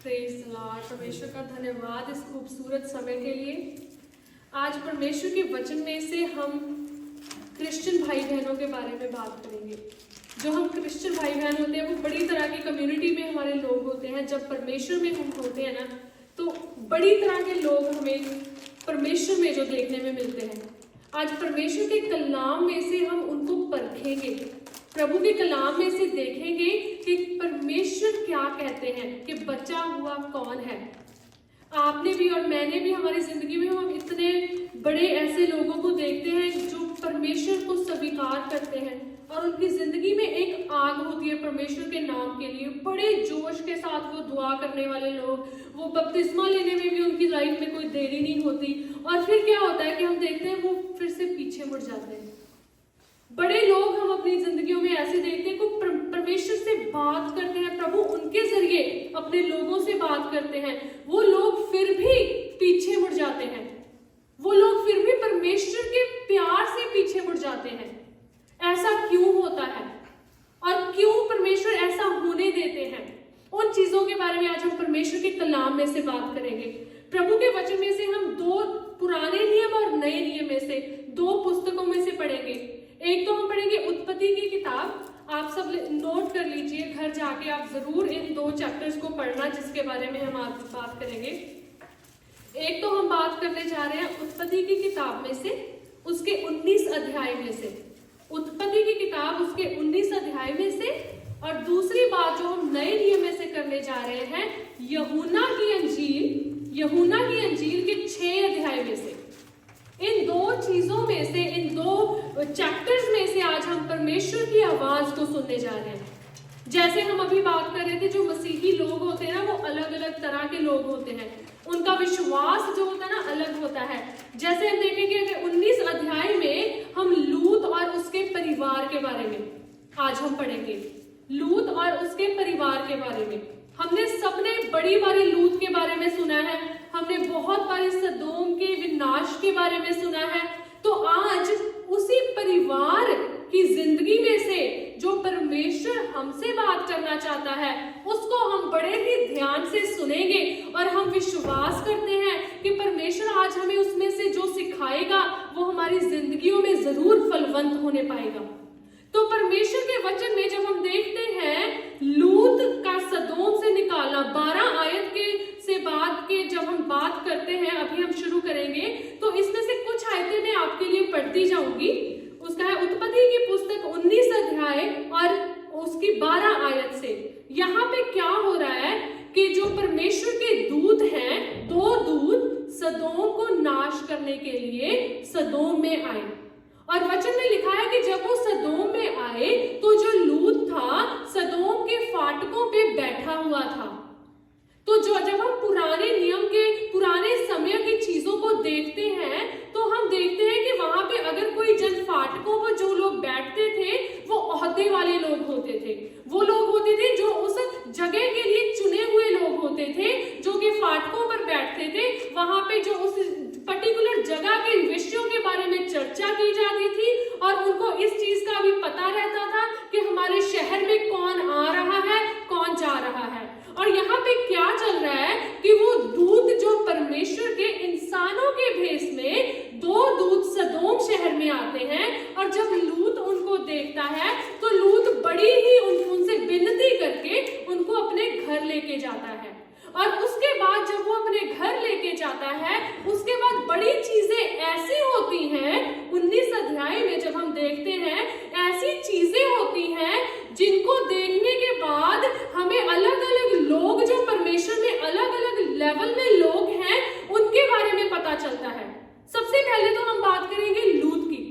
Praise the Lord. परमेश्वर का धन्यवाद इस खूबसूरत समय के लिए। आज परमेश्वर के वचन में से हम क्रिश्चियन भाई बहनों के बारे में बात करेंगे। जो हम क्रिश्चियन भाई बहन होते हैं वो बड़ी तरह की कम्युनिटी में हमारे लोग होते हैं। जब परमेश्वर में हम होते हैं ना तो बड़ी तरह के लोग हमें परमेश्वर में जो देखने में मिलते हैं। आज परमेश्वर के कलाम में से हम उनको परखेंगे, प्रभु के कलाम में से देखेंगे कि परमेश्वर क्या कहते हैं कि बचा हुआ कौन है। आपने भी और मैंने भी हमारी जिंदगी में हम इतने बड़े ऐसे लोगों को देखते हैं जो परमेश्वर को स्वीकार करते हैं और उनकी जिंदगी में एक आग होती है परमेश्वर के नाम के लिए। बड़े जोश के साथ वो दुआ करने वाले लोग, वो बपतिस्मा लेने में भी उनकी लाइफ में कोई देरी नहीं होती। और फिर क्या होता है कि हम देखते हैं वो फिर से पीछे मुड़ जाते हैं। बड़े लोग हम अपनी जिंदगियों में ऐसे देखते हैं कि परमेश्वर से बात करते हैं, प्रभु उनके जरिए अपने लोगों से बात करते हैं, वो लोग फिर भी पीछे मुड़ जाते हैं। वो लोग फिर भी परमेश्वर के प्यार से पीछे मुड़ जाते हैं। ऐसा क्यों होता है और क्यों परमेश्वर ऐसा होने देते हैं? उन चीजों के बारे में आज हम परमेश्वर के कलाम में से बात करेंगे। प्रभु के वचन में से हम दो पुराने नियम और नए नियम में से दो पुस्तकों में से पढ़ेंगे। एक तो हम पढ़ेंगे उत्पत्ति की किताब। आप सब नोट कर लीजिए, घर जाके आप जरूर इन दो चैप्टर्स को पढ़ना जिसके बारे में हम आज बात करेंगे। एक तो हम बात करने जा रहे हैं उत्पत्ति की किताब में से उसके 19 अध्याय में से, उत्पत्ति की किताब उसके 19 अध्याय में से। और दूसरी बात जो हम नए नियम में से करने जा रहे हैं यूहन्ना की अंजील के 6 अध्याय में से। इन दो चीजों में से, इन दो चैप्टर्स में से आज हम परमेश्वर की आवाज को सुनने जा रहे हैं। जैसे हम अभी बात कर रहे थे, जो मसीही लोग होते हैं ना वो अलग अलग तरह के लोग होते हैं, उनका विश्वास जो होता है ना अलग होता है। जैसे हम देखेंगे कि 19 अध्याय में हम लूत और उसके परिवार के बारे में आज हम पढ़ेंगे। लूत और उसके परिवार के बारे में हमने सबने बड़ी बारी लूत के बारे में सुना है, हमने बहुत बारी सदोम के विनाश के बारे में सुना है। तो आज उसी परिवार की जिंदगी में से जो परमेश्वर हमसे बात करना चाहता है उसको हम बड़े ही ध्यान से सुनेंगे और हम विश्वास करते हैं कि परमेश्वर आज हमें उसमें से जो सिखाएगा वो हमारी जिंदगियों में जरूर फलवंत होने पाएगा। तो परमेश्वर के वचन में जब हम देखते हैं लूत का सदोम से निकालना, 12 आयत के से बाद के जब हम बात करते हैं, अभी हम शुरू करेंगे तो इसमें से कुछ आयतें मैं आपके लिए पढ़ती जाऊंगी। उसका है उत्पत्ति की पुस्तक 19 अध्याय और उसकी 12 आयत से। यहाँ पे क्या हो रहा है कि जो परमेश्वर के दूत हैं, 2 दूत सदोम को नाश करने के लिए सदोम में आए। और वचन में लिखा है कि जब वो सदोम में आए तो जो लूत था सदोम के फाटकों पे बैठा हुआ था। तो जब हम पुराने नियम के पुराने समय की चीजों को देखते हैं तो हम देखते हैं कि वहां पे अगर कोई जन फाटकों पर जो लोग बैठते थे वो ओहदे वाले लोग होते थे। वो लोग होते थे जो उस जगह के लिए चुने हुए लोग होते थे जो कि फाटकों पर बैठते थे। वहां पे जो उस पर्टिकुलर जगह के विषयों के बारे में चर्चा की जाती थी और उनको इस चीज का भी पता रहता था कि हमारे शहर में कौन आ रहा है, कौन जा रहा है। और यहाँ पे क्या चल रहा है कि वो दूत जो परमेश्वर के इंसानों के भेष में 2 दूत सदोम शहर में आते हैं और जब लूत उनको देखता है तो लूत बड़ी ही उनसे विनती करके उनको अपने घर लेके जाता है। और उसके बाद जब वो अपने घर लेके जाता है उसके बाद बड़ी चीजें ऐसी होती हैं 19 अध्याय में जब हम देखते हैं, ऐसी चीजें होती हैं जिनको देखने के बाद हमें अलग अलग लोग जो परमेश्वर में अलग अलग लेवल में लोग हैं उनके बारे में पता चलता है। सबसे पहले तो हम बात करेंगे लूत की।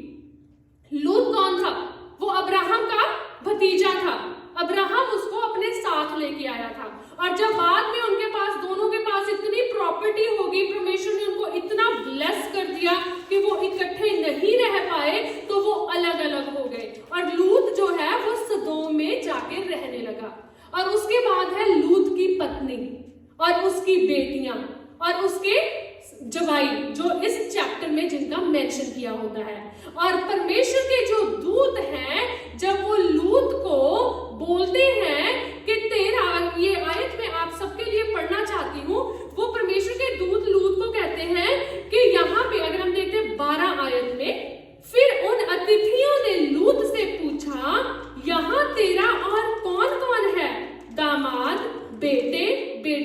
लूत कौन था? वो अब्राहम का भतीजा था। अब्राहम उसको अपने साथ लेके आया था और जब बाद में उनके पास, दोनों के पास इतनी प्रॉपर्टी हो गई, परमेश्वर ने उनको इतना ब्लेस कर दिया कि वो इकट्ठे नहीं रह पाए तो वो अलग अलग हो गए और लूत जो है वो सदोम में जाके रहने लगा। और उसके बाद है लूत की पत्नी और उसकी बेटियां और उसके जवाई जो इस चैप्टर में जिनका मेंशन किया होता है। और परमेश्वर के जो दूत हैं जब वो लूत को बोलते हैं कि तेरा, ये आयत में आप सबके लिए पढ़ना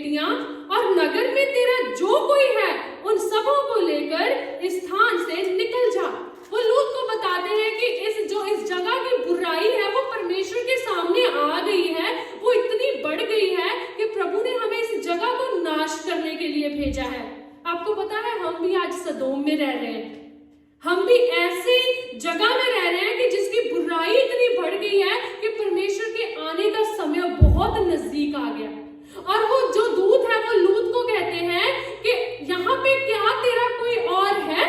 बेटियां और नगर में तेरा जो कोई है उन सबों को लेकर इस स्थान से निकल जा। वो लूत को बताते हैं कि इस जगह की बुराई है वो परमेश्वर के सामने आ गई है, वो इतनी बढ़ गई है कि प्रभु ने हमें इस जगह को नाश करने के लिए भेजा है। आपको पता है हम भी आज सदोम में रह रहे हैं, हम भी ऐसी जगह में रह रहे हैं कि जिसकी बुराई इतनी बढ़ गई है कि परमेश्वर के आने का समय बहुत नजदीक आ गया। और वो जो दूत है वो लूत को कहते हैं कि यहाँ पे क्या तेरा कोई और है।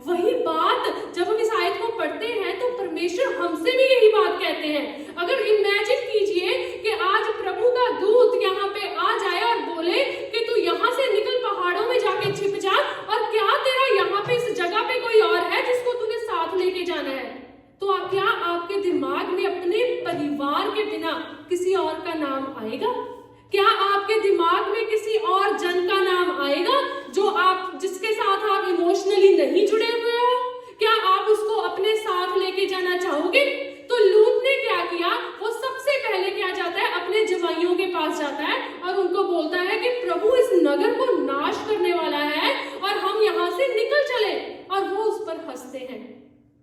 वही बात जब हम इस आयत को पढ़ते हैं तो परमेश्वर हमसे भी यही बात कहते हैं। अगर इमेजिन कीजिए कि आज प्रभु का दूत यहाँ पे आ जाए और बोले कि तू यहाँ से निकल, पहाड़ों में जाके छिप जा, और क्या तेरा यहाँ पे इस जगह पे कोई और है जिसको तूने साथ लेके जाना है, तो क्या आपके दिमाग में अपने परिवार के बिना किसी और का नाम आएगा? क्या आपके दिमाग में किसी और जन का नाम आएगा जिसके साथ आप इमोशनली नहीं जुड़े हुए हो? क्या आप उसको अपने साथ लेके जाना चाहोगे? तो लूत ने क्या किया, वो सबसे पहले क्या जाता है, अपने जवाइयों के पास जाता है और उनको बोलता है कि प्रभु इस नगर को नाश करने वाला है और हम यहाँ से निकल चले। और वो उस पर हंसते हैं।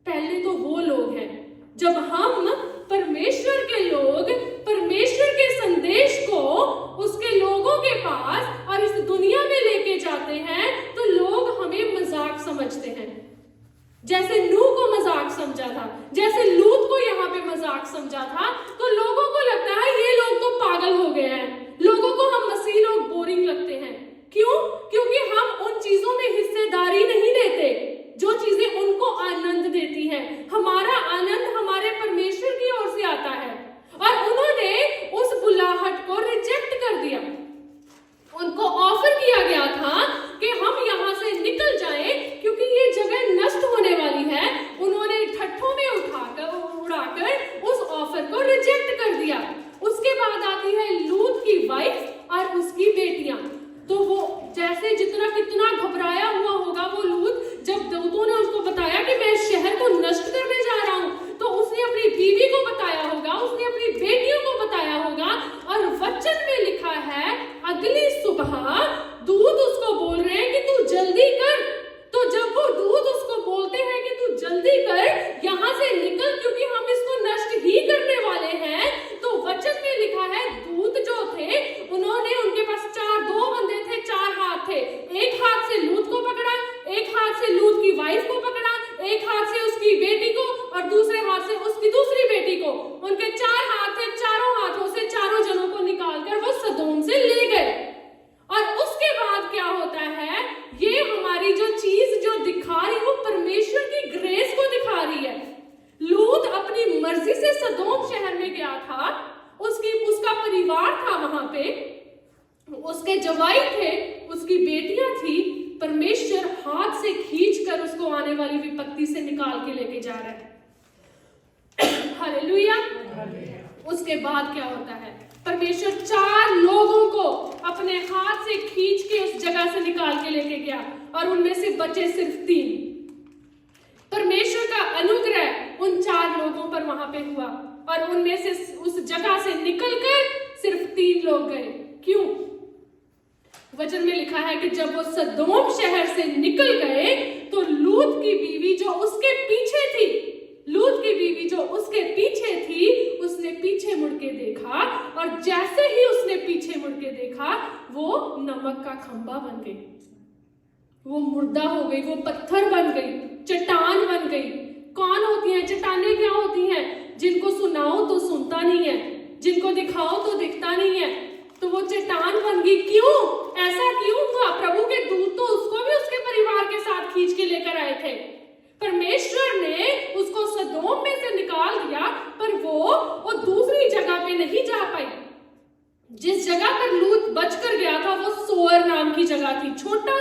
पहले तो वो लोग हैं, जब हम परमेश्वर के लोग परमेश्वर के संदेश को उसके लोगों के पास और इस दुनिया में लेके जाते हैं तो लोग हमें मजाक समझते हैं। जैसे नूह को मजाक समझा था, जैसे लूत को यहाँ पे मजाक समझा था, तो लोगों को लगता है ये लोग तो पागल हो गए हैं, लोगों को हम मसीह लोग बोरिंग लगते हैं। क्यों? क्योंकि हम उन चीजों में हिस्सेदारी नहीं लेते जो चीजें उनको आनंद देती हैं। हमारा आनंद हमारे परमेश्वर की ओर से आता है और उन्होंने उस बुलाहट को रिजेक्ट कर दिया। उनको ऑफर किया गया था कि हम यहाँ से निकल जाएं क्योंकि ये जगह नष्ट होने वाली है। उन्होंने ठट्ठों में उड़ाकर उस ऑफर को रिजेक्ट कर दिया। उसके बाद आती है लूत की वाइफ और उसकी बेटियां। तो वो जैसे कितना घबराया हुआ होगा वो लूत, जब दूतों ने उसको बताया कि मैं इस शहर को नष्ट करने जा रहा हूं, तो उसने अपनी बीवी को बताया होगा, उसने अपनी बेटियों को बताया होगा। और वचन में लिखा है अगली सुबह दूत उसको बोल रहे हैं कि तू जल्दी कर। तो जब वो दूत उसको बोलते हैं कि तू जल्दी कर, यहां से निकल क्योंकि हम इसको नष्ट ही करने वाले हैं, तो वचन में लिखा है दूत जो थे उन्होंने, उनके पास दो बंदे थे, 4 हाथ थे। एक हाथ से लूत को पकड़ा, एक हाथ से लूत की वाइफ को पकड़ा, एक हाथ से उसकी बेटी को और दूसरे हाथ से उसकी दूसरी बेटी को। उनके 4 हाथ थे, चारों हाथों से चारों जनों को निकालकर वो सदोम से ले गए। और उसके बाद क्या होता है, ये हमारी जो चीज जो दिखा रही वो परमेश्वर की ग्रेस को दिखा रही है। लूत अपनी मर्जी से सदोम शहर में गया था, उसका परिवार था वहां पे, उसके जवाई थे, उसकी बेटियां थी। परमेश्वर हाथ से खींचकर उसको आने वाली विपत्ति से निकाल के लेके जा रहा है। हालेलुया। उसके बाद क्या होता है, परमेश्वर 4 लोगों को अपने हाथ से खींच के उस जगह से निकाल के लेके गया और उनमें से बचे सिर्फ 3। परमेश्वर का अनुग्रह उन 4 लोगों पर वहां पे हुआ और उनमें से उस जगह से निकलकर सिर्फ 3 लोग गए। क्यों? वचन में लिखा है कि जब वो सदोम शहर से निकल गए तो लूत की बीवी जो उसके पीछे थी, उसने पीछे मुड़ के देखा और जैसे ही उसने पीछे मुड़ के देखा वो नमक का खंबा बन गई, वो मुर्दा हो गई, वो पत्थर बन गई, चट्टान बन गई। कौन होती हैं चट्टानें? क्या होती हैं? जिनको सुनाओ तो सुनता नहीं है, जिनको दिखाओ तो दिखता नहीं है। तो वो चट्टान बन गई। क्यों? ऐसा क्यों हुआ? प्रभु के दूत तो उसको भी उसके परिवार के साथ खींच के लेकर आए थे। परमेश्वर ने उसको सदोम में से निकाल दिया, पर वो दूसरी जगह पे नहीं जा पाई। जिस जगह पर लूत बचकर गया था वो सोअर नाम की जगह थी, छोटा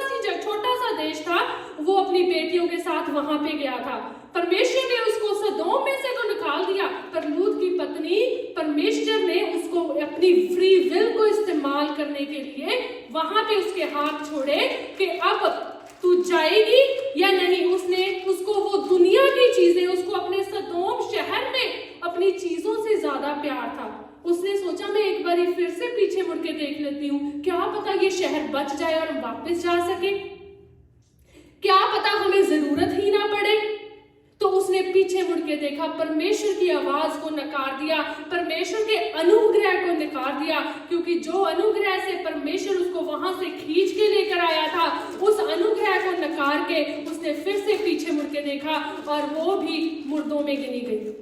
सा देश था। वो अपनी बेटियों के साथ वहां पे गया था। परमेश्वर ने उसको सदोम में से तो निकाल दिया, पर लूत की पत्नी, परमेश्वर ने उसको अपनी फ्री विल को इस्तेमाल करने के लिए वहां पे उसके हाथ छोड़े कि अब तू जाएगी या नहीं। उसको वो दुनिया की चीजें, उसको अपने सदोम शहर में अपनी चीजों से ज्यादा प्यार था। उसने सोचा मैं एक बार फिर से पीछे मुड़ के देख लेती हूँ, क्या पता ये शहर बच जाए और हम वापस जा सके, क्या पता हमें जरूरत ही ना पड़े। तो उसने पीछे मुड़ के देखा, परमेश्वर की आवाज को नकार दिया, परमेश्वर के अनुग्रह को नकार दिया, क्योंकि जो अनुग्रह से परमेश्वर उसको वहां से खींच के लेकर आया था, उस अनुग्रह को नकार के उसने फिर से पीछे मुड़ के देखा और वो भी मुर्दों में गिनी गई।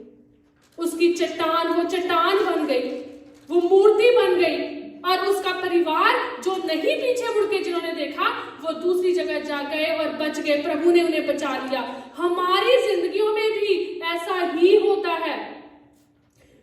उसकी चट्टान वो चट्टान बन गई, वो मूर्ति बन गई, और उसका परिवार जो नहीं पीछे मुड़ के जिन्होंने देखा वो दूसरी जगह जा गए और बच गए, प्रभु ने उन्हें बचा लिया। हमारी जिंदगियों में भी ऐसा ही होता है।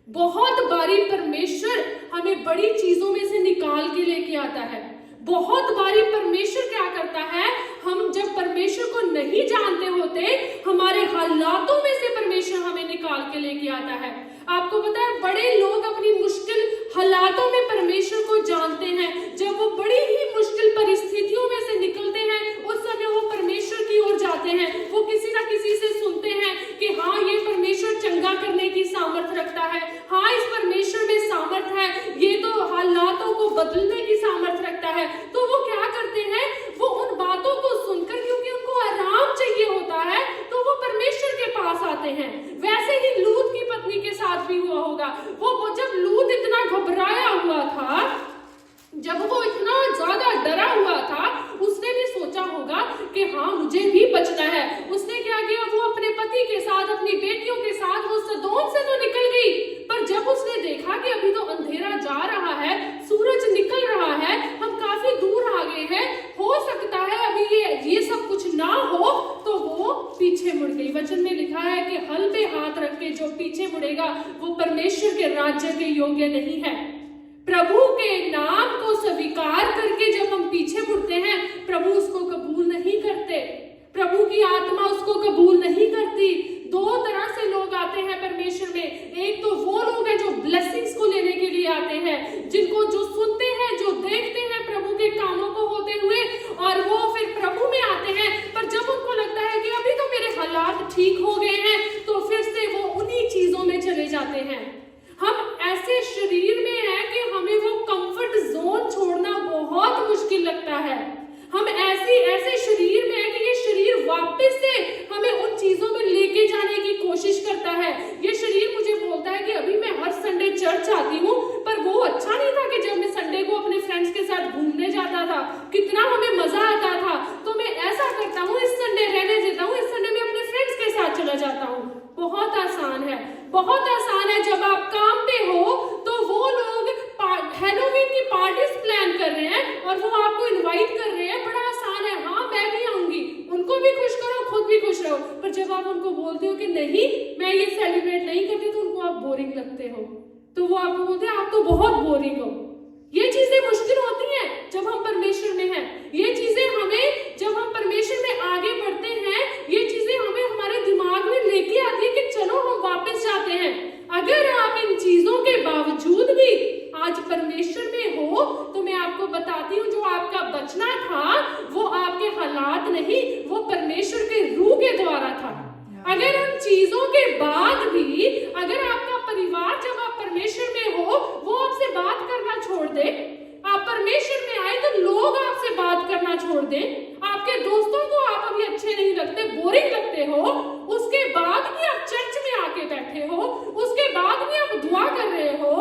बहुत बारी परमेश्वर हमें बड़ी चीजों में से निकाल के लेके आता है। बहुत बारी परमेश्वर क्या करता है, हम जब परमेश्वर को नहीं जानते होते, हमारे हालातों में से परमेश्वर हमें निकाल के लेके आता है। आपको पता है, बड़े लोग अपनी मुश्किल हालातों में परमेश्वर को जानते हैं। जब वो बड़ी ही मुश्किल परिस्थितियों में से निकलते हैं, उस समय वो परमेश्वर की ओर जाते हैं। वो किसी ना किसी से सुनते हैं कि हाँ, ये परमेश्वर चंगा करने की सामर्थ रखता है, हाँ इस परमेश्वर में सामर्थ है, ये तो हालातों को बदलने की सामर्थ रखता है। तो वो क्या करते हैं, वो उन बातों को सुनकर, क्योंकि उनको आराम चाहिए होता है, तो वो परमेश्वर के पास आते हैं। वैसे ही लूत की पत्नी के साथ भी हुआ होगा। वो जब लूत इतना घबराया हुआ था, जब वो इतना ज्यादा डरा हुआ था, उसने भी सोचा होगा कि हाँ मुझे भी बचना है। उसने क्या किया, वो अपने पति के साथ, अपनी बेटियों के साथ वो सदोम से तो निकल गई, पर जब उसने देखा कि अभी तो अंधेरा जा रहा है, सूरज निकल रहा है, हम काफी दूर आ गए हैं, हो सकता है अभी ये सब कुछ ना हो, तो वो पीछे मुड़ गई। वचन में लिखा है कि हल पे हाथ रख के जो पीछे मुड़ेगा वो परमेश्वर के राज्य के योग्य नहीं है। प्रभु के नाम को स्वीकार करके जब हम पीछे मुड़ते हैं, प्रभु उसको कबूल नहीं करते, प्रभु की आत्मा उसको कबूल नहीं करती। दो तरह से लोग आते हैं परमेश्वर में। एक तो वो लोग हैं जो ब्लेसिंग्स को लेने के लिए आते हैं, जिनको जो सुनते हैं, जो देखते हैं प्रभु के कामों को होते हुए, और वो फिर प्रभु में आते हैं। पर जब उनको लगता है कि अभी तो मेरे हालात ठीक हो गए हैं, तो फिर से वो उन्हीं चीजों में चले जाते हैं। हम ऐसे शरीर में हैं कि हमें वो कंफर्ट जोन छोड़ना बहुत मुश्किल लगता है। हम ऐसे शरीर में हैं कि ये शरीर वापस से हमें उन चीजों में लेके जाने की कोशिश करता है। ये शरीर मुझे बोलता है कि अभी मैं हर संडे चर्च आती हूँ, पर वो अच्छा नहीं था कि जब मैं संडे को अपने फ्रेंड्स के साथ घूमने जाता था, कितना हमें मजा आता था। तो मैं ऐसा करता हूँ, इस संडे रहने देता हूँ, इस संडे में अपने फ्रेंड्स के साथ चला जाता हूँ। बहुत आसान है, बहुत आसान है। जब आप काम पे हो तो वो लोग हैलोवीन की पार्टीज प्लान कर रहे हैं और वो आपको इनवाइट कर रहे हैं, बड़ा आसान है, हाँ मैं भी आऊंगी, उनको भी खुश करो, खुद भी खुश रहो। पर जब आप उनको बोलते हो कि नहीं मैं ये सेलिब्रेट नहीं करती, तो उनको आप बोरिंग लगते हो, तो वो आपको बोलते हैं आप तो बहुत बोरिंग हो। ये चीजें मुश्किल होती हैं जब हम परमेश्वर में हैं। ये चीजें हमें, जब हम परमेश्वर में आगे बढ़ते हैं, ये चीजें हमें हमारे दिमाग में लेके आती है कि चलो हम वापस जाते हैं। अगर आप इन चीजों के बावजूद भी आज परमेश्वर में हो, तो मैं आपको बताती हूँ, जो आपका बचना था वो आपके हालात नहीं, वो परमेश्वर के रूह के द्वारा था। अगर उन चीजों के बाद भी, अगर आपका परिवार, जब आप परमेश्वर में हो, वो आपसे बात करना छोड़ दे, आप परमेश्वर में आए तो लोग आपसे बात करना छोड़ दे, आपके दोस्तों को आप अभी अच्छे नहीं लगते, बोरिंग लगते हो, उसके बाद भी आप चर्च में आके बैठे हो, उसके बाद भी आप दुआ कर रहे हो,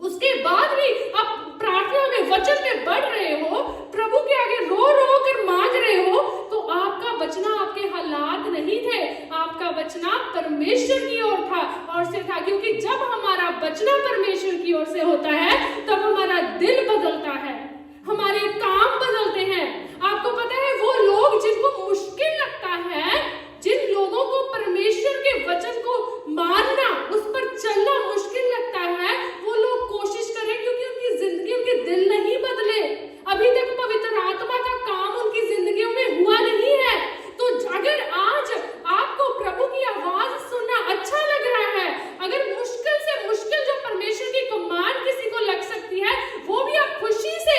उसके बाद भी आप प्रार्थना में, वचन में बढ़ रहे हो, प्रभु के आगे रो रो कर मांग रहे हो, तो आपका बचना आपके हालात नहीं थे, आपका बचना परमेश्वर की ओर था और से था। क्योंकि जब हमारा बचना परमेश्वर की ओर से होता है, तब हमारा दिल बदलता है, हमारे काम बदलते हैं। आपको पता है, वो लोग जिनको मुश्किल लगता है, जिन लोगों को परमेश्वर के वचन को मानना, उस पर चलना मुश्किल लगता है, वो लोग कोशिश करें, क्योंकि उनकी जिंदगी, उनके दिल नहीं बदले, अभी तक पवित्र आत्मा का काम उनकी जिंदगियों में हुआ नहीं है। तो अगर आज आपको प्रभु की आवाज सुनना अच्छा लग रहा है, अगर मुश्किल से मुश्किल जो परमेश्वर की कमांड किसी को लग सकती है, वो भी आप खुशी से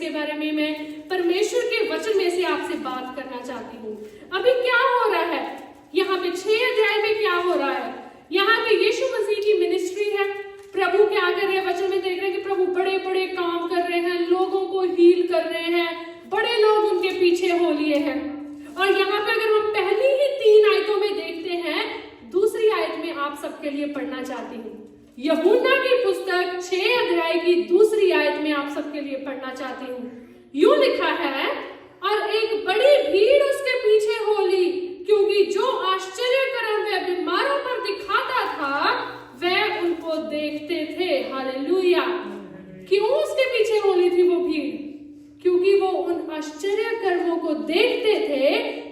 इसके बारे में मैं परमेश्वर के वचन में से आपसे बात करना चाहती हूँ। अभी क्या हो रहा है यहाँ पे 6 अध्याय में, क्या हो रहा है यहाँ पे? यीशु मसीह की मिनिस्ट्री है। प्रभु क्या कर रहे हैं? वचन में देख रहे हैं कि प्रभु बड़े बड़े काम कर रहे हैं, लोगों को हील कर रहे हैं, बड़े लोग उनके पीछे हो लिए हैं। और यहाँ पे अगर हम पहली ही 3 आयतों में देखते हैं, दूसरी आयत में आप सबके लिए पढ़ना चाहती हूँ। यूहन्ना की पुस्तक 6 अध्याय की दूसरी आयत में आप सबके लिए पढ़ना चाहती हूँ। यूं लिखा है, और एक बड़ी भीड़ उसके पीछे हो ली, क्योंकि जो आश्चर्य कर्म वह बीमारों पर दिखाता था वह उनको देखते थे। हालेलुया। क्यों उसके पीछे हो ली थी वो भीड़? क्योंकि वो उन आश्चर्य कर्मों को देखते थे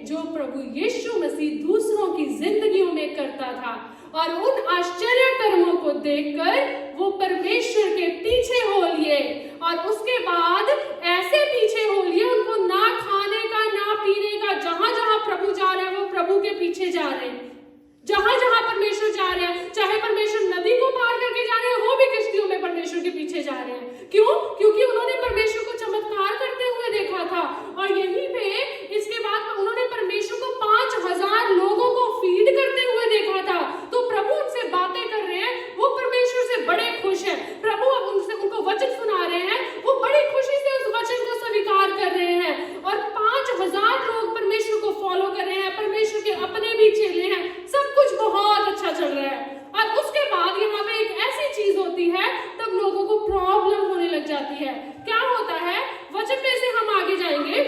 जो प्रभु यीशु मसीह दूसरों की जिंदगियों में करता था, और उन आश्चर्य कर्मों को देखकर वो परमेश्वर के पीछे हो लिए। और उसके बाद ऐसे पीछे हो लिए, उनको ना खाने का ना पीने का, जहां जहां प्रभु जा रहे हैं वो प्रभु के पीछे जा रहे हैं, जहां जहां परमेश्वर जा रहे हैं, चाहे परमेश्वर नदी को पार करके जा रहे हैं, वो भी किश्तियों में परमेश्वर के पीछे जा रहे हैं। क्यों? क्योंकि उन्होंने परमेश्वर को चमत्कार करते हुए देखा था। और यहीं पे इसके बाद उन्होंने परमेश्वर को 5000 लोगों को फीड करते हुए देखा था। तो प्रभु उनसे बातें कर रहे हैं, वो परमेश्वर से बड़े खुश है। प्रभु उनको वचन सुना रहे हैं, वो बड़ी खुशी से उस वचन को स्वीकार कर रहे हैं। और 5000 लोग परमेश्वर को फॉलो कर रहे हैं, परमेश्वर के अपने भी चेले हैं, सब कुछ बहुत अच्छा चल रहा है। और उसके बाद यहाँ पे एक ऐसी चीज होती है, तब लोगों को प्रॉब्लम होने लग जाती है। क्या होता है? वचन में से हम आगे जाएंगे।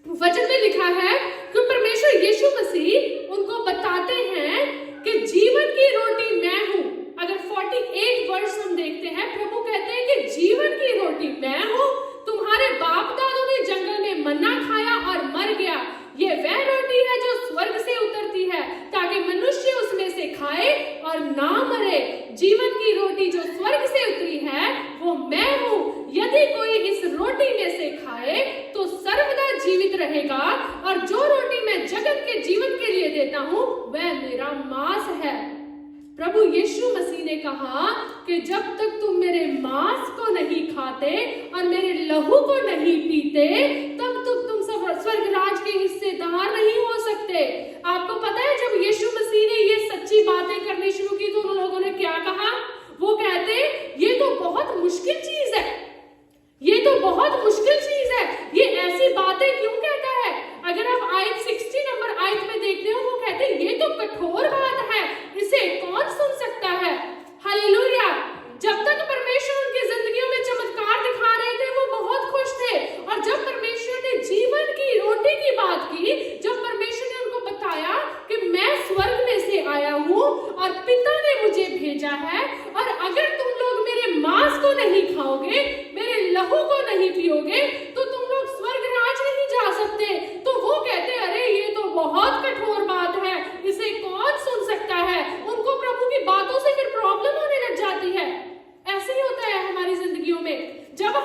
वचन में लिखा है कि परमेश्वर यीशु मसीह उनको बताते हैं कि जीवन की रोटी मैं हूं। अगर 48 वर्ष हम देखते हैं, प्रभु कहते हैं कि जीवन की रोटी मैं हूं। तुम्हारे बाप दादों ने जंगल में मन्ना खाया और मर गया। ये वह रोटी है जो स्वर्ग से उतरती है, ताकि मनुष्य उसमें से खाए और ना मरे। जीवन की रोटी जो स्वर्ग से उतरी है वो मैं हूँ। यदि कोई इस रोटी में से खाए तो सर्वदा जीवित रहेगा, और जो रोटी मैं जगत के जीवन के लिए देता हूँ वह मेरा मांस है। प्रभु यीशु मसीह ने कहा कि जब तक तुम मेरे मांस को नहीं खाते और मेरे लहू को नहीं पीते, तब तक तुम स्वर्ग राज के हिस्सेदार नहीं हो सकते। आपको पता है, जब यीशु मसीह ने ये सच्ची बातें करनी शुरू की तो उन लोगों ने क्या कहा? वो कहते ये तो बहुत मुश्किल चीज है, ये तो बहुत मुश्किल चीज है, ये ऐसी बातें क्यों कहता है? अगर आप आयत 60 नंबर आयत में देखते हो, वो कहते हैं ये तो कठोर बात है, इसे कौन सुन सकता है। हालेलुया। जब तक परमेश्वर उनकी जिंदगियों में चमत्कार दिखा रहे थे वो बहुत खुश थे, और जब परमेश्वर ने जीवन की रोटी की बात की, जब परमेश्वर ने उनको बताया कि मैं स्वर्ग में से आया हूँ और पिता ने मुझे भेजा है, और अगर तुम लोग मेरे मांस को नहीं खाओगे, मेरे लहू को नहीं पियोगे, तो तुम लोग स्वर्ग राज नहीं जा सकते। तो वो कहते अरे ये तो बहुत कठोर बात है, इसे कौन सुन सकता है। उनको प्रभु की बातों से फिर प्रॉब्लम होने लग जाती है। ऐसे ही होता है हमारी जिंदगियों में। जब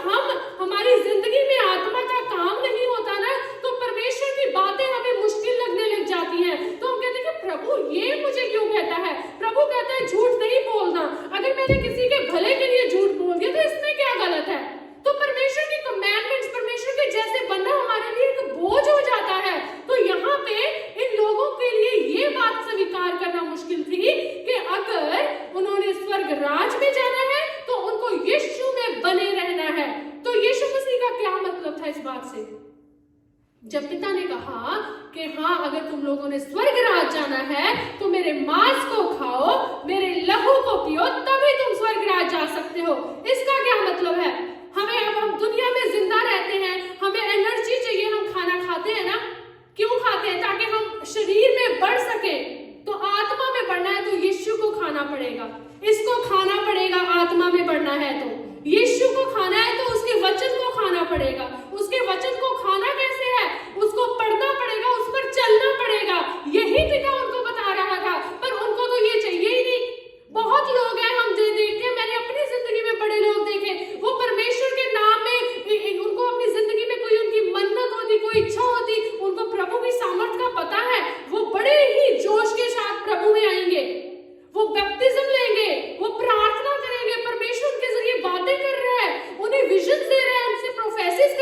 हमारी जिंदगी में आत्मा का काम नहीं होता ना, तो परमेश्वर की बातें हमें मुश्किल लगने लग जाती हैं। तो हम कहते हैं कि प्रभु ये मुझे क्यों कहता है? प्रभु कहता है झूठ नहीं बोलना। अगर मैंने किसी के भले के लिए झूठ बोल दिया तो इसमें क्या गलत है? तो परमेश्वर की कमांडमेंट्स, परमेश्वर के जैसे बनना हमारे लिए एक बोझ हो जाता है। तो यहाँ पे इन लोगों के लिए ये बात स्वीकार करना मुश्किल थी कि अगर उन्होंने स्वर्ग राज में जाना है तो उनको यीशु में बने रहना है। तो यीशु मसीह का क्या मतलब था इस बात से? जब पिता ने कहा कि हाँ, अगर तुम लोगों ने स्वर्ग राज जाना है तो मेरे मांस को खाओ, मेरे लहू को पियो, तभी तुम स्वर्ग राज जा सकते हो। इसका क्या मतलब है? हम दुनिया में जिंदा रहते हैं, हमें एनर्जी चाहिए, हम खाना खाते हैं ना। क्यों खाते हैं? ताकि हम शरीर में बढ़ सके। तो आत्मा में बढ़ना है तो यीशु को खाना पड़ेगा, इसको खाना पड़ेगा। आत्मा में बढ़ना है तो यीशु को खाना है, तो उसके वचन को खाना पड़ेगा। उसके वचन को खाना कैसे है? उसको पढ़ना पड़ेगा, उस पर चलना पड़ेगा। यही पिता उनको बता रहा था, पर उनको तो ये चाहिए ही नहीं। बहुत लोग हैं, हम देखते हैं, मैंने अपनी जिंदगी में बड़े लोग देखे, वो परमेश्वर के नाम में उनको अपनी जिंदगी में कोई उनकी मन्नत होती, कोई इच्छा होती, उनको प्रभु की सामर्थ का पता है, वो बड़े ही जोश के साथ प्रभु में आएंगे, वो बैप्टिज्म लेंगे, वो प्रार्थना करेंगे, परमेश्वर उनके जरिए बातें कर रहा है, उन्हें विजन दे रहा है, उनसे प्रोफेसिस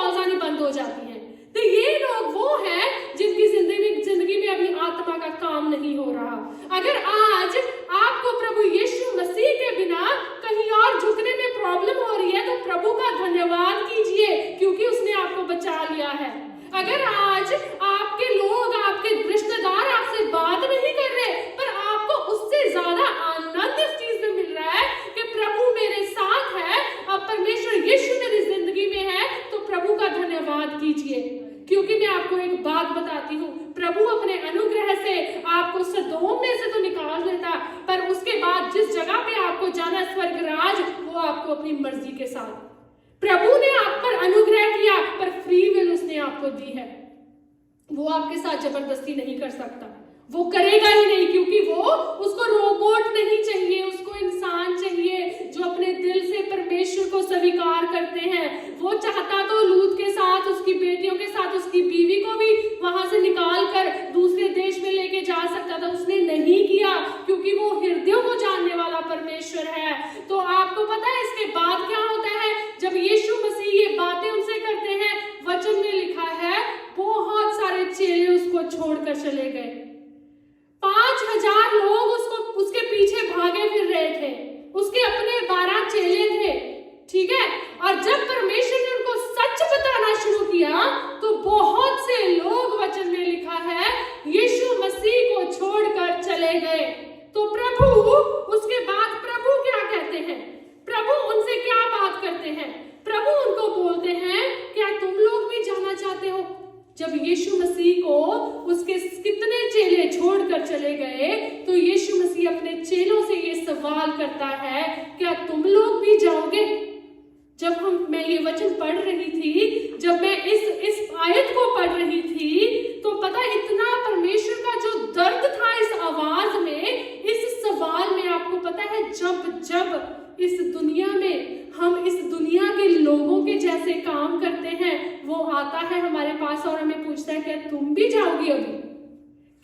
कॉल्स आनी बंद हो जाती हैं। तो ये लोग वो हैं जिनकी जिंदगी में अभी आत्मा का काम नहीं हो रहा। अगर आज आपको प्रभु यीशु मसीह के बिना कहीं और झुकने में प्रॉब्लम हो रही है तो प्रभु का धन्यवाद कीजिए, क्योंकि उसने आपको बचा लिया है। अगर आज आपके लोग, आपके रिश्तेदार आपसे बात नहीं कर रहे, पर आपको उससे ज्यादा आनंद इस चीज में मिल रहा है कि प्रभु मेरे साथ है, अब परमेश्वर यीशु मेरी जिंदगी में है, तो प्रभु का धन्यवाद कीजिए। क्योंकि मैं आपको एक बात बताती हूँ, प्रभु अपने अनुग्रह से आपको सदोम में से तो निकाल देता, पर उसके बाद जिस जगह पे आपको जाना स्वर्ग राज, वो आपको अपनी मर्जी के साथ, प्रभु ने आप पर अनुग्रह किया, पर फ्री विल उसने आपको दी है। वो आपके साथ जबरदस्ती नहीं कर सकता, वो करेगा ही नहीं, क्योंकि वो उसको रोबोट नहीं चाहिए, उसको इंसान चाहिए जो अपने दिल से परमेश्वर को स्वीकार करते हैं। वो चाहता तो लूत के साथ, उसकी बेटियों के साथ, उसकी बीवी को भी वहां से निकाल कर दूसरे देश में लेके जा सकता था, उसने नहीं किया, क्योंकि वो हृदयों को जानने वाला परमेश्वर है। तो आपको पता है इसके बाद क्या होता है? जब यीशु मसीह ये बातें उनसे करते हैं, वचन में लिखा है बहुत सारे चेले उसको छोड़कर चले गए। 5000 लोग उसके पीछे भागे फिर रहे थे, उसके अपने 12 चेले थे, ठीक है। और जब परमेश्वर ने उनको सच बताना शुरू किया तो बहुत से लोग, वचन में लिखा है, यीशु मसीह को छोड़कर चले गए। तो प्रभु उसके बाद प्रभु क्या कहते हैं? प्रभु उनसे क्या बात करते हैं? प्रभु उनको बोलते हैं, क्या तुम लोग भी जाना चाहते हो? जब यीशु मसीह को उसके कितने चेले छोड़कर चले गए, तो यीशु मसीह अपने चेलों से ये सवाल करता है, क्या तुम लोग भी जाओगे? जब मैं ये वचन पढ़ रही थी, जब मैं इस आयत को पढ़ रही थी, तो पता इतना परमेश्वर का जो दर्द था इस आवाज में, इस सवाल में। आपको पता है जब इस दुनिया में हम इस दुनिया के लोगों के जैसे काम करते हैं, वो आता है हमारे पास और हमें पूछता है, क्या तुम भी जाओगी अभी?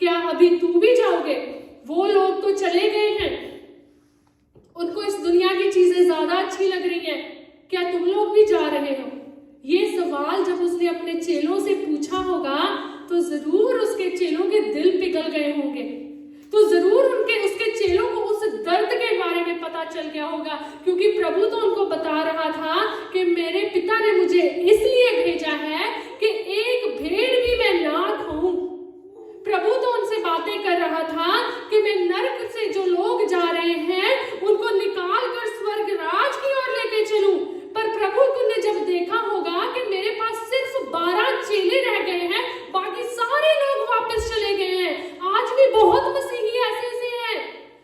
क्या अभी तू भी जाओगे? वो लोग तो चले गए हैं, उनको इस दुनिया की चीजें ज्यादा अच्छी लग रही हैं, क्या तुम लोग भी जा रहे हो? ये सवाल जब उसने अपने चेलों से पूछा होगा, तो जरूर उसके चेलों के दिल पिघल गए होंगे, तो जरूर उसके चेलों को उस दर्द के बारे में पता चल गया होगा, क्योंकि प्रभु तो उनको बता रहा था कि मेरे पिता ने मुझे इसलिए भेजा है कि एक भेड़ भी मैं ना खाऊं। प्रभु तो उनसे बातें कर रहा था कि मैं नरक से जो लोग जा रहे हैं उनको निकाल कर स्वर्ग राज की ओर लेके चलूं, पर प्रभु ने जब देखा होगा कि मेरे पास सिर्फ 12 चेले रह गए हैं, बाकी सारे लोग वापस चले गए हैं। आज भी बहुत मसीही ऐसे हैं,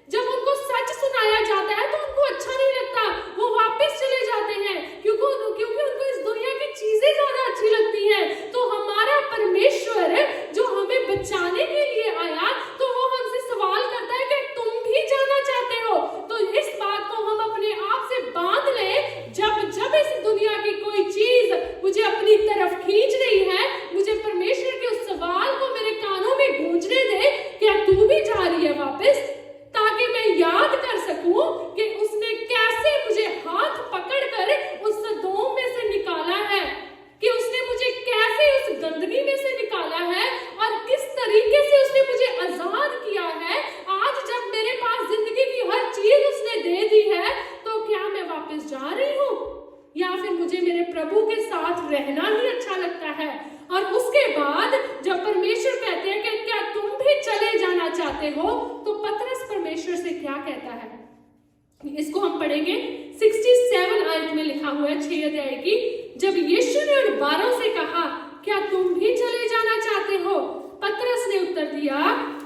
जब उनको सच सुनाया जाता है तो उनको अच्छा नहीं लगता, वो वापस चले जाते हैं, क्योंकि उनको इस दुनिया की चीजें ज्यादा अच्छी लगती हैं। तो हमारा परमेश्वर जो हमें बचाने के लिए आया, तो वो हमसे सवाल करता है कि तुम भी जाना चाहते हो? तो इस बात को हम अपने आप से बांध लें, जब इस दुनिया की कोई चीज मुझे अपनी तरफ खींच रही है, मुझे परमेश्वर के उस सवाल को मेरे कानों में गूंजने दे, क्या तू भी जा रही है वापस? ताकि मैं याद कर सकूं कि उसने कैसे मुझे हाथ पकड़कर उस सदोम में से निकाला है, कि उसने मुझे कैसे उस गंदगी में से निकाला है, और किस तरीके से उसने मुझे आजाद किया है। आज जब मेरे पास जिंदगी की हर चीज उसने दे दी है, तो क्या मैं वापस जा रही हूँ, या फिर मुझे मेरे प्रभु के साथ रहना ही अच्छा लगता है? और उसके बाद जब परमेश्वर कहते हैं कि क्या तुम भी चले जाना चाहते हो, तो पतरस परमेश्वर से क्या कहता है, इसको हम पढ़ेंगे। 67 आयत में लिखा हुआ है 6 अध्याय की। जब यीशु ने उन 12 से कहा, क्या तुम भी चले जाना चाहते हो? पतरस ने उत्तर दिया,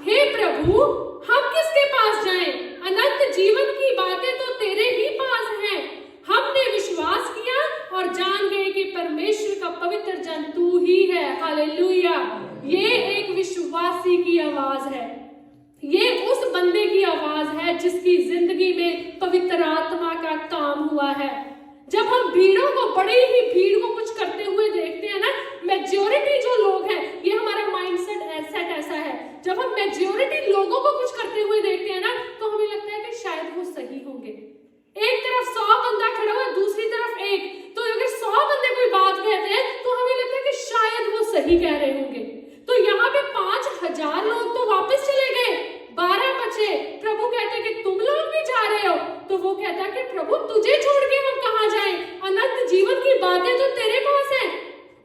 हे प्रभु, हम किसके पास जाएं? अनंत जीवन की बातें तो तेरे ही पास हैं। हमने विश्वास किया और जान गए कि परमेश्वर का पवित्र जन तू ही है। हालेलुया। ये एक विश्वासी की आवाज है, ये उस बंदे की आवाज है जिसकी जिंदगी में पवित्र आत्मा का काम हुआ है। जब हम भीड़ों को, बड़ी ही भीड़ को कुछ करते हुए देखते हैं ना, मेजॉरिटी जो लोग हैं, ये हमारा माइंडसेट ऐसा है, जब हम मेजॉरिटी लोगों को कुछ करते हुए देखते हैं ना, तो हमें लगता है कि शायद वो सही होंगे। एक तरफ 100 बंदा खड़ा हुआ, दूसरी तरफ एक, तो अगर 100 बंदे कोई बात कहते हैं तो हमें सही कह रहे होंगे। तो यहाँ पे 5,000 लोग तो वापस चले गए, 12 बचे। प्रभु कहते कि तुम लोग भी जा रहे हो। तो वो कहता कि प्रभु तुझे छोड़ के हम कहाँ जाएं, अनंत जीवन की बातें तो तेरे पास हैं।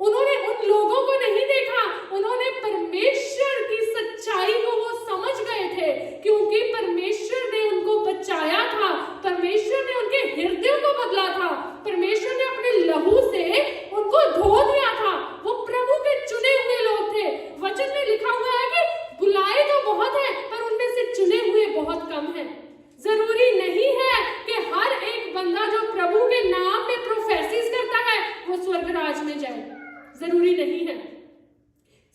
उन्होंने उन लोगों को नहीं देखा, उन्होंने परमेश्वर की सच्चाई को वो समझ गए थे, क्योंकि परमेश्वर ने उनको बचाया था, परमेश्वर ने उनके हृदय को बदला था, परमेश्वर ने अपने लहू से उनको धो दिया था। वो प्रभु के चुने हुए लोग थे। वचन में लिखा हुआ है कि बुलाए तो बहुत है, पर उनमें से चुने हुए बहुत कम हैं। जरूरी नहीं है कि हर एक बंदा जो प्रभु के नाम में प्रोफेसिस करता है वो स्वर्गराज में जाए, जरूरी नहीं है।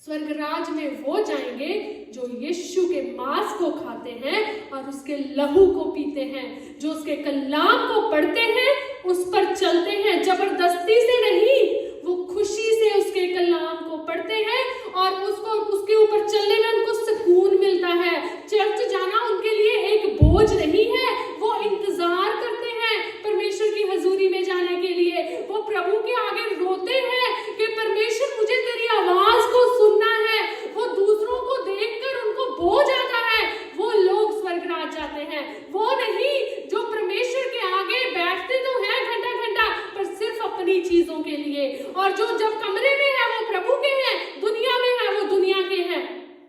स्वर्गराज में वो जाएंगे जो यीशु के मांस को खाते हैं और उसके लहू को पीते हैं, जो उसके कलाम को पढ़ते हैं, उस पर चलते हैं, जबरदस्ती से नहीं, वो खुशी से उसके कलाम को पढ़ते हैं और उसके ऊपर चलने में उनको सुकून मिलता है। चर्च जाना उनके लिए एक बोझ नहीं है, वो इंतजार करते हैं परमेश्वर की हजूरी में जाने के लिए। वो प्रभु के आगे रोते हैं कि परमेश्वर मुझे तेरी आवाज को सुनना है। वो दूसरों को देखकर उनको बोझ आता है, वो लोग स्वर्गराज जाते हैं। वो नहीं जो परमेश्वर के आगे बैठते तो हैं घंटा घंटा, पर सिर्फ अपनी चीजों के लिए, और जो जब कमरे में है वो प्रभु के हैं, दुनिया में है वो दुनिया के हैं।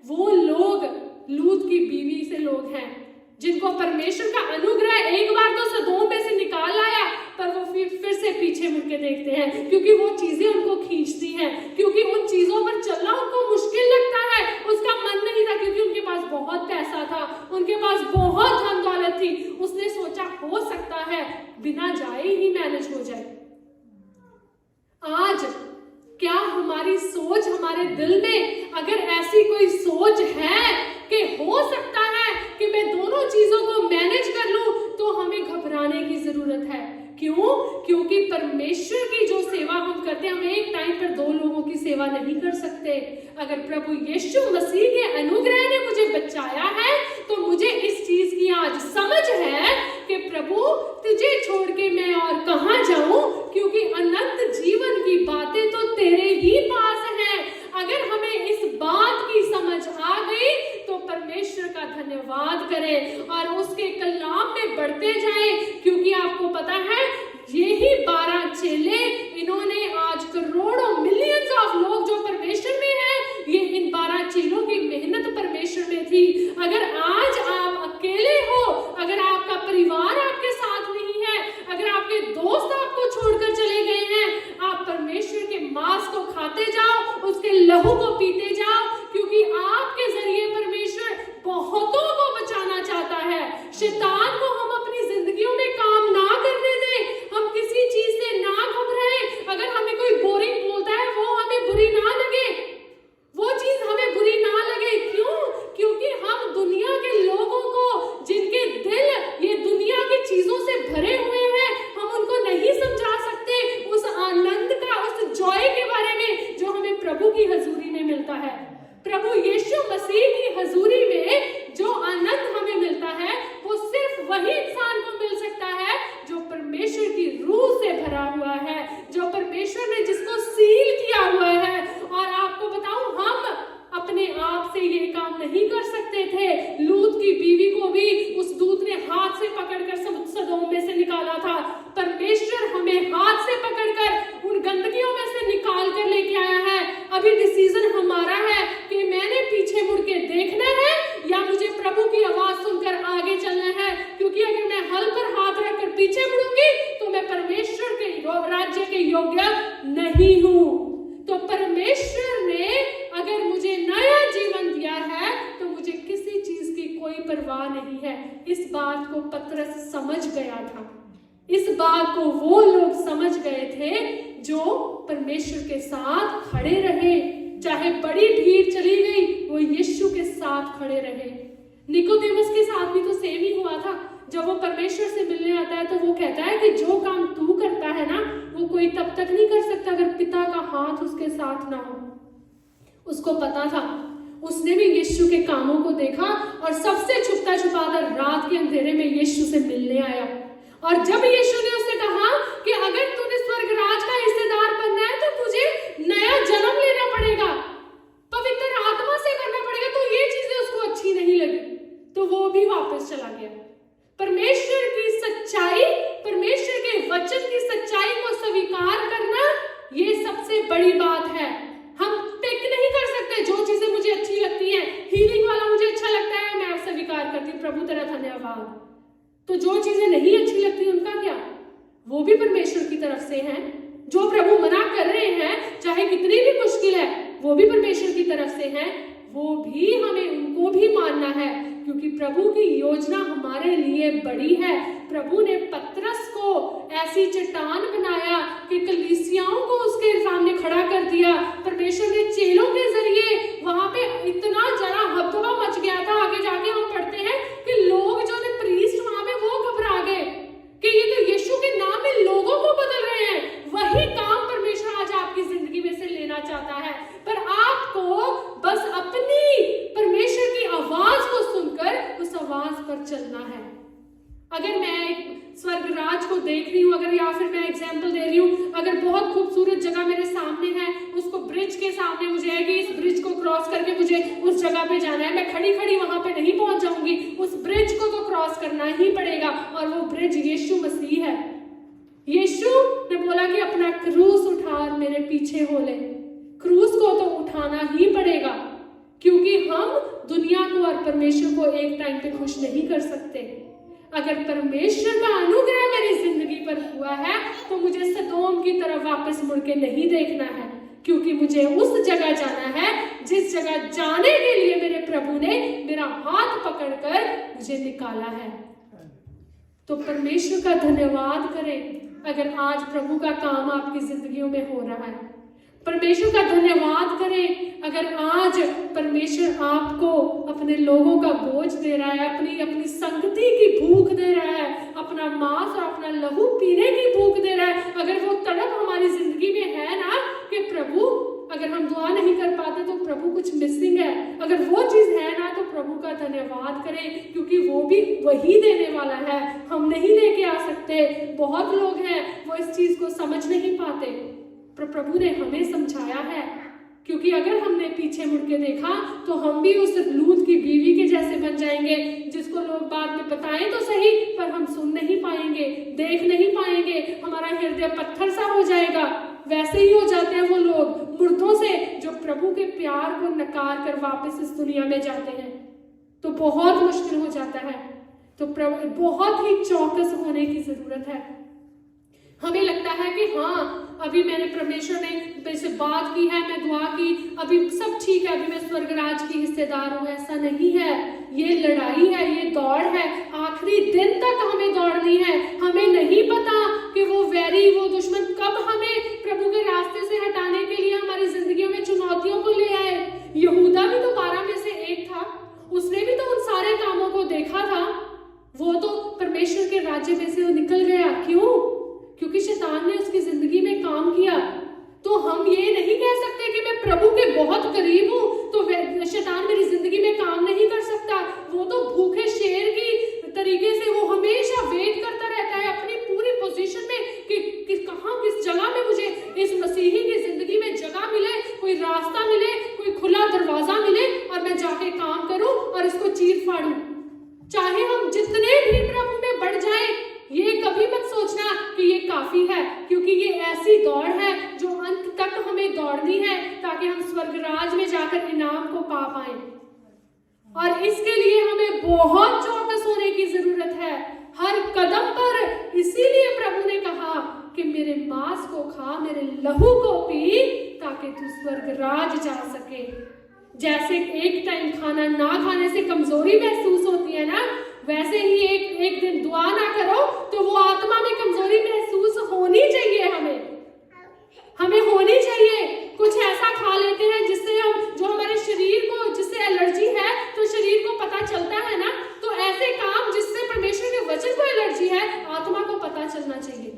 वो लोग लूत की बीवी से लोग हैं जिनको परमेश्वर का अनुग्रह एक बार तो सदोम में से निकाल लाया, पर वो फिर से पीछे मुड़ के देखते हैं, क्योंकि वो चीजें उनको खींचती हैं, क्योंकि उन चीजों पर चलना उनको मुश्किल लगता है। उसका मन नहीं था, क्योंकि उनके पास बहुत पैसा था, उनके पास बहुत धन दौलत थी। उसने सोचा हो सकता है बिना जाए ही मैनेज हो जाए। आज क्या हमारी सोच, हमारे दिल में अगर ऐसी कोई सोच है कि हो सकता है कि मैं दोनों चीजों को मैनेज कर लूं, तो हमें घबराने की जरूरत है। क्यों? क्योंकि परमेश्वर की जो सेवा हम करते हैं, हम एक टाइम पर 2 लोगों की सेवा नहीं कर सकते। अगर प्रभु यीशु मसीह के अनुग्रह ने मुझे बचाया है, तो मुझे इस चीज की आज समझ है कि प्रभु तुझे छोड़ के मैं और कहां जाऊं, क्योंकि अनंत जीवन की बातें तो तेरे ही पास हैं। अगर हमें इस बात की समझ आ गई तो परमेश्वर का धन्यवाद करें और उसके कलाम में बढ़ते जाएं, क्योंकि आपको पता है यही 12 चेले, इन्होंने आज करोड़ों मिलियंस ऑफ लोग जो परमेश्वर में हैं, ये इन 12 चेलों की मेहनत परमेश्वर में थी। अगर आज आप अकेले हो, अगर आपका परिवार आपके साथ नहीं है, अगर आपके दोस्त आपको छोड़कर चले गए हैं, आप परमेश्वर के मांस को खाते जाओ, उसके लहू को पीते जाओ, क्योंकि आपके जरिए परमेश्वर बहुतों को बचाना चाहता है। शैतान को हम अपनी जिंदगियों में काम ना करने दें, हम किसी चीज से ना घबराएं। अगर हमें कोई बोरिंग बोलता है वो हमें बुरी ना लगे, वो चीज हमें बुरी ना लगे। क्यों? क्योंकि हम दुनिया के लोगों को, जिनके दिल ये दुनिया की चीजों से भरे हुए हैं, हम उनको नहीं समझा सकते उस आनंद का, उस जॉय के बारे में जो हमें प्रभु की हजूरी में मिलता है। प्रभु यीशु मसीह की हजूरी में जो आनंद हमें मिलता है, वो सिर्फ वही इंसान को मिल सकता है जो परमेश्वर की रूह से भरा हुआ है, जो परमेश्वर ने जिसको सील किया हुआ है। और आपको बताऊं, हम अपने आप से ये काम नहीं कर सकते थे। लूत की बीवी को भी उस दूत ने हाथ से पकड़कर सदोम में से निकाला था। परमेश्वर हमें हाथ से पकड़कर उन गंदगियों में से निकाल कर लेके आया है। अभी डिसीजन हमारा है कि मैंने पीछे मुड़ के देखना है या मुझे प्रभु की आवाज सुनकर आगे चलना है। क्योंकि अगर मैं हल पर हाथ रखकर पीछे मुड़ूंगी तो मैं परमेश्वर के राज्य के योग्य नहीं हूं। तो परमेश्वर ने अगर मुझे नया जीवन दिया है तो मुझे किसी चीज की कोई परवाह नहीं है। इस बात को पतरस समझ गया था, इस बात को वो लोग समझ गए थे जो परमेश्वर के साथ खड़े रहे। चाहे बड़ी भीड़ चली गई, वो यीशु के साथ खड़े रहे। निकोदेमस के साथ भी तो सेम ही हुआ था। जब वो परमेश्वर से मिलने आता है तो वो कहता है कि जो काम तू करता है ना, वो कोई तब तक नहीं कर सकता अगर पिता का हाथ उसके साथ ना हो। उसको पता था, उसने भी यीशु के कामों को देखा और सबसे छुपता छुपाकर रात के अंधेरे में यीशु से मिलने आया। और जब यीशु ने उससे कहा कि अगर तूने स्वर्ग राज का हिस्सेदार बनना है तो तुझे नया जन्म लेना पड़ेगा, बड़ी बात है। हम पिक नहीं कर सकते जो चीजें मुझे अच्छी लगती हैं। हीलिंग वाला मुझे अच्छा लगता है, मैं स्वीकार करती हूँ, प्रभु तेरा धन्यवाद। तो जो चीजें नहीं अच्छी लगती उनका क्या? वो भी परमेश्वर की तरफ से हैं। जो प्रभु मना कर रहे हैं, चाहे कितनी भी मुश्किल है, वो भी परमेश्वर की तरफ से हैं। वो भी हमें उनको भी मानना है, क्योंकि प्रभु की योजना हमारे लिए बड़ी है। प्रभु ने पतरस को ऐसी चट्टान बनाया कि कलीसियाओं को उसके सामने खड़ा कर दिया। परमेश्वर ने चेलों के जरिए वहां पे इतना जरा हबदबा मच गया था। आगे जाके हम पढ़ते हैं कि लोग जो थे प्रीस्ट वहां पे वो घबरा गए कि ये तो यीशु के नाम में लोगों को बदल रहे हैं। वही काम परमेश्वर आज आपकी जिंदगी में से लेना चाहता है, पर आपको बस अपनी परमेश्वर की आवाज को सुनकर उस आवाज पर चलना है। अगर मैं एक स्वर्ग राज को देख रही हूँ, अगर या फिर मैं एग्जाम्पल दे रही हूँ, अगर बहुत खूबसूरत जगह मेरे सामने है, उसको ब्रिज के सामने मुझे है कि इस ब्रिज को क्रॉस करके मुझे उस जगह पे जाना है, मैं खड़ी खड़ी वहां पे नहीं पहुंच जाऊंगी, उस ब्रिज को तो क्रॉस करना ही पड़ेगा। और वो ब्रिज यीशु मसीह है। यीशु ने बोला कि अपना क्रूस उठा और मेरे पीछे हो ले। क्रूस को तो उठाना ही पड़ेगा, क्योंकि हम दुनिया को और परमेश्वर को एक टाइम पे खुश नहीं कर सकते। अगर परमेश्वर का अनुग्रह मेरी जिंदगी पर हुआ है तो मुझे सदोम की तरफ वापस मुड़ के नहीं देखना है, क्योंकि मुझे उस जगह जाना है जिस जगह जाने के लिए मेरे प्रभु ने मेरा हाथ पकड़कर मुझे निकाला है। तो परमेश्वर का धन्यवाद करें अगर आज प्रभु का काम आपकी जिंदगियों में हो रहा है। परमेश्वर का धन्यवाद करें अगर आज परमेश्वर आपको अपने लोगों का बोझ दे रहा है, अपनी संगति की भूख दे रहा है, अपना मांस और अपना लहू पीने की भूख दे रहा है। अगर वो तड़प हमारी जिंदगी में है ना कि प्रभु, अगर हम दुआ नहीं कर पाते तो प्रभु कुछ मिसिंग है, अगर वो चीज है ना तो प्रभु का धन्यवाद करें, क्योंकि वो भी वही देने वाला है, हम नहीं लेके आ सकते। बहुत लोग हैं वो इस चीज को समझ नहीं पाते, पर प्रभु ने हमें समझाया है। क्योंकि अगर हमने पीछे मुड़ के देखा तो हम भी उस लूत की बीवी के जैसे बन जाएंगे, जिसको लोग बाद में बताएं तो सही पर हम सुन नहीं पाएंगे, देख नहीं पाएंगे, हमारा हृदय पत्थर सा हो जाएगा। वैसे ही हो जाते हैं वो लोग मुर्दों से जो प्रभु के प्यार को नकार कर वापस इस दुनिया में जाते हैं, तो बहुत मुश्किल हो जाता है। तो प्रभु बहुत ही चौकस होने की जरूरत है। हमें लगता है कि हाँ अभी मैंने परमेश्वर ने मेरे से बात की है, मैं दुआ की, अभी सब ठीक है, अभी मैं स्वर्ग राज की हिस्सेदार हूँ। ऐसा नहीं है, ये लड़ाई है, ये दौड़ है, आखिरी दिन तक हमें दौड़नी है। हमें नहीं पता कि वो वैरी, वो दुश्मन कब हमें प्रभु के रास्ते से हटाने के लिए हमारी जिंदगियों में चुनौतियों को ले आए। यहूदा भी तो 12 में से एक था, उसने भी तो उन सारे कामों को देखा था, वो तो परमेश्वर के राज्य में से वो निकल गया। क्यों? क्योंकि शैतान ने उसकी जिंदगी में काम किया। तो हम ये नहीं कह सकते कि मैं प्रभु के बहुत करीब हूं तो शैतान मेरी जिंदगी में काम नहीं कर सकता। वो तो भूखे शेर की तरीके से वो हमेशा वेट करता रहता है अपनी पूरी पोजीशन में कि कहां किस जगह में मुझे इस मसीही की जिंदगी में जगह मिले, कोई रास्ता मिले, कोई खुला दरवाजा मिले और मैं जाके काम करूं और इसको चीर फाड़ूं। चाहे हम जितने भी प्रभु में बढ़ जाएं, ये कभी मत सोचना कि ये काफी है, क्योंकि ये ऐसी दौड़ है जो अंत तक हमें दौड़नी है ताकि हम स्वर्ग राज में जाकर इनाम को पा पाए। और इसके लिए हमें बहुत चौकस होने की जरूरत है हर कदम पर। इसीलिए प्रभु ने कहा कि मेरे मांस को खा, मेरे लहू को पी, ताकि तू स्वर्ग राज जा सके। जैसे एक टाइम खाना ना खाने से कमजोरी महसूस होती है ना, वैसे ही एक दिन दुआ ना करो तो वो आत्मा में कमजोरी महसूस होनी चाहिए। हमें होनी चाहिए। कुछ ऐसा खा लेते हैं जिससे हम, जो हमारे शरीर को, जिससे एलर्जी है तो शरीर को पता चलता है ना, तो ऐसे काम जिससे परमेश्वर के वचन को एलर्जी है, आत्मा को पता चलना चाहिए।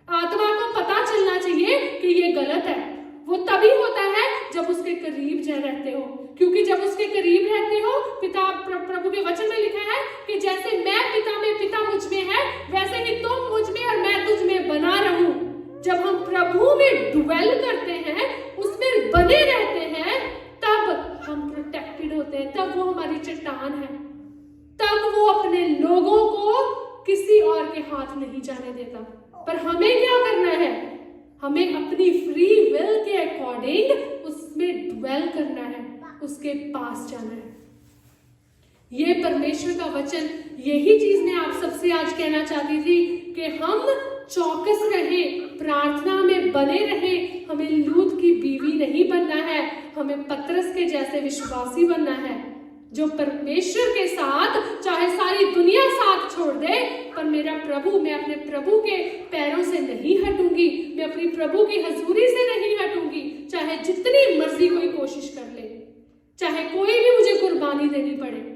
आत्मा को पता चलना चाहिए कि ये गलत है। वो तभी होता है जब उसके करीब रहते हो, क्योंकि जब उसके करीब रहते हो, पिता प्रभु के वचन में लिखा है कि जैसे मैं पिता में, पिता मुझ में है, वैसे ही तुम मुझ में और मैं तुझ में बना रहूं। जब हम प्रभु में ड्वेल करते हैं, उसमें बने रहते हैं, तब हम प्रोटेक्टेड होते हैं, तब वो हमारी चट्टान है, तब वो अपने लोगों को किसी और के हाथ नहीं जाने देता। पर हमें क्या करना है? हमें अपनी फ्री विल के ये परमेश्वर का वचन, यही चीज मैं आप सबसे आज कहना चाहती थी कि हम चौकस रहे, प्रार्थना में बने रहे। हमें लूत की बीवी नहीं बनना है, हमें पतरस के जैसे विश्वासी बनना है, जो परमेश्वर के साथ चाहे सारी दुनिया साथ छोड़ दे, पर मेरा प्रभु, मैं अपने प्रभु के पैरों से नहीं हटूंगी, मैं अपनी प्रभु की हजूरी से नहीं हटूंगी, चाहे जितनी मर्जी कोई कोशिश कर ले, चाहे कोई भी मुझे कुर्बानी देनी पड़े।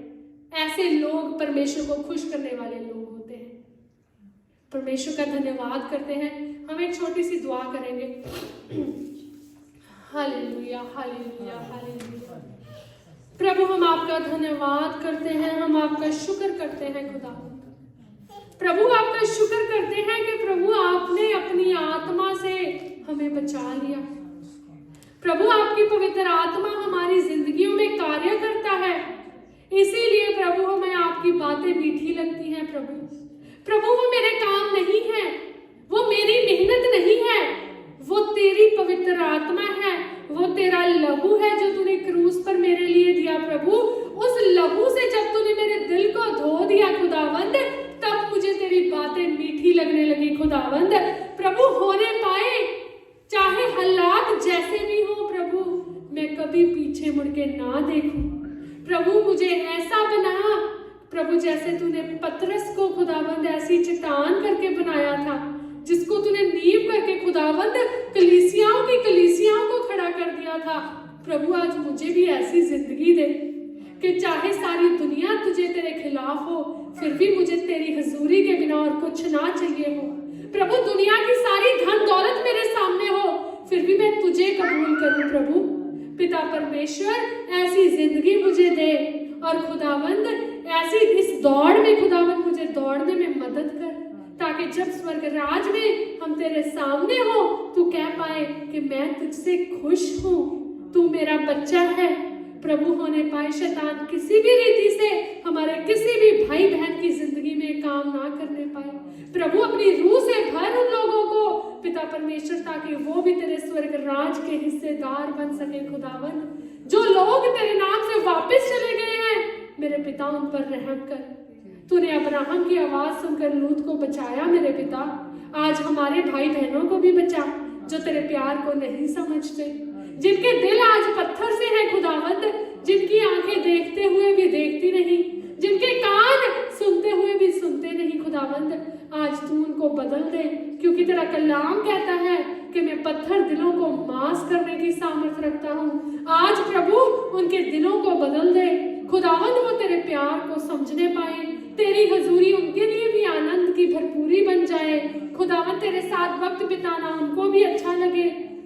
ऐसे लोग परमेश्वर को खुश करने वाले लोग होते हैं। परमेश्वर का धन्यवाद करते हैं। हम एक छोटी सी दुआ करेंगे। Hallelujah, hallelujah, hallelujah. प्रभु, हम आपका धन्यवाद करते हैं, हम आपका शुक्र करते हैं खुदा। प्रभु, आपका शुक्र करते हैं कि प्रभु आपने अपनी आत्मा से हमें बचा लिया। प्रभु, आपकी पवित्र आत्मा हमारी जिंदगियों में कार्य करता है, इसीलिए प्रभु हमें आपकी बातें मीठी लगती हैं। प्रभु वो मेरे काम नहीं है, वो मेरी मेहनत नहीं है, वो तेरी पवित्र आत्मा है, वो तेरा लहू है जो तूने क्रूस पर मेरे लिए दिया। प्रभु, उस लहू से जब तूने मेरे दिल को धो दिया खुदावंद, तब मुझे तेरी बातें मीठी लगने लगी खुदावंद। प्रभु, होने पाए चाहे हालात जैसे भी हो, प्रभु मैं कभी पीछे मुड़ के ना देखूं। प्रभु, मुझे ऐसा बना प्रभु जैसे तूने पतरस को खुदावंद ऐसी चट्टान करके बनाया था, जिसको तूने नींव करके खुदावंद कलीसियाओं को खड़ा कर दिया था। प्रभु, आज मुझे भी ऐसी जिंदगी दे कि चाहे सारी दुनिया तुझे तेरे खिलाफ हो, फिर भी मुझे तेरी हजूरी के बिना और कुछ ना चाहिए हो। प्रभु, दुनिया की सारी धन दौलत मेरे सामने हो, फिर भी मैं तुझे कबूल करूं। प्रभु पिता परमेश्वर, ऐसी जिंदगी मुझे दे, और खुदावंद ऐसी इस दौड़ में खुदावंद मुझे दौड़ने में मदद कर, ताकि जब स्वर्ग राज में हम तेरे सामने हो, तू कह पाए कि मैं तुझसे खुश हूँ, तू मेरा बच्चा है। प्रभु, होने पाए शैतान किसी भी रीति से हमारे किसी भी भाई बहन की जिंदगी में काम ना करने पाए। प्रभु, अपनी रूह से भर उन लोगों को पिता परमेश्वर, ताकि वो भी तेरे स्वर्ग राज के हिस्सेदार बन सके खुदावन। जो लोग तेरे नाम से वापस चले गए हैं, मेरे पिता उन पर रहम कर। तूने अब्राहम की आवाज सुनकर लूत को बचाया मेरे पिता, आज हमारे भाई बहनों को भी बचा जो तेरे प्यार को नहीं समझते, जिनके दिल आज पत्थर से है खुदावंद, जिनकी आंखें देखते हुए भी देखती नहीं, जिनके कान सुनते हुए भी सुनते नहीं खुदावंद, आज तू उनको बदल दे, क्योंकि तेरा कलाम कहता है कि मैं पत्थर दिलों को मांस करने की सामर्थ रखता हूँ। आज प्रभु उनके दिलों को बदल दे खुदावंद, वो तेरे प्यार को समझने पाए, तेरी हजूरी उनके लिए भी आनंद की भरपूरी बन जाए खुदावंद। तेरे साथ वक्त बिताना उनको भी अच्छा लगे,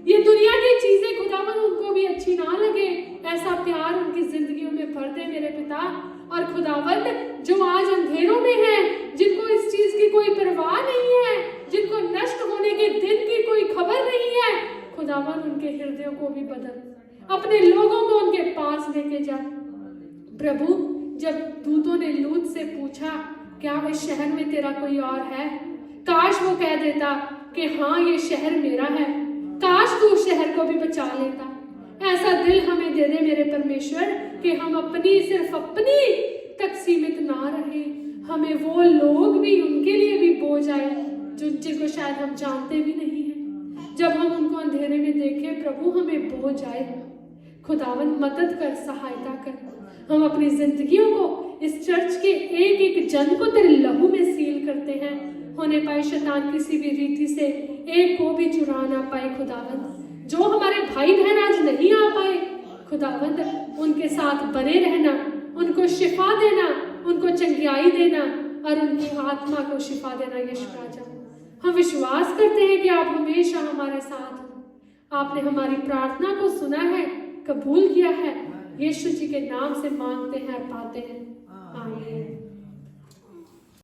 ये दुनिया की चीजें खुदावंद उनको भी अच्छी ना लगे, ऐसा प्यार उनकी जिंदगियों में भर दे मेरे पिता। और खुदावंद, जो आज अंधेरों में है, जिनको इस चीज की कोई परवाह नहीं है, जिनको नष्ट होने के दिन की कोई खबर नहीं है, खुदावंद उनके हृदयों को भी बदल, अपने लोगों को उनके पास लेके जा। प्रभु, जब दूतों ने लूत से पूछा क्या इस शहर में तेरा कोई और है, काश वो कह देता कि हाँ ये शहर मेरा है, काश तू शहर को भी बचा लेता। ऐसा दिल हमें दे दे मेरे परमेश्वर कि हम सिर्फ अपनी तक सीमित ना रहे, हमें वो लोग भी, उनके लिए भी बोझ आए जिनको शायद हम जानते भी नहीं हैं। जब हम उनको अंधेरे में देखें प्रभु, हमें बोझ आए, खुदावंद मदद कर, सहायता कर। हम अपनी जिंदगियों को इस चर्च के एक एक जन को तेरे लहू में सील करते हैं, होने पाए शैतान किसी भी रीति से एक को भी चुरा ना पाए खुदावंद। जो हमारे भाई बहन आज नहीं आ पाए खुदावंद, उनके साथ बने रहना, उनको शिफा देना, उनको चंगियाई देना और उनकी आत्मा को शिफा देना। यीशु राजा, हम विश्वास करते हैं कि आप हमेशा हमारे साथ हो। आपने हमारी प्रार्थना को सुना है, कबूल किया है। यीशु जी के नाम से मांगते हैं और पाते हैं, आमीन।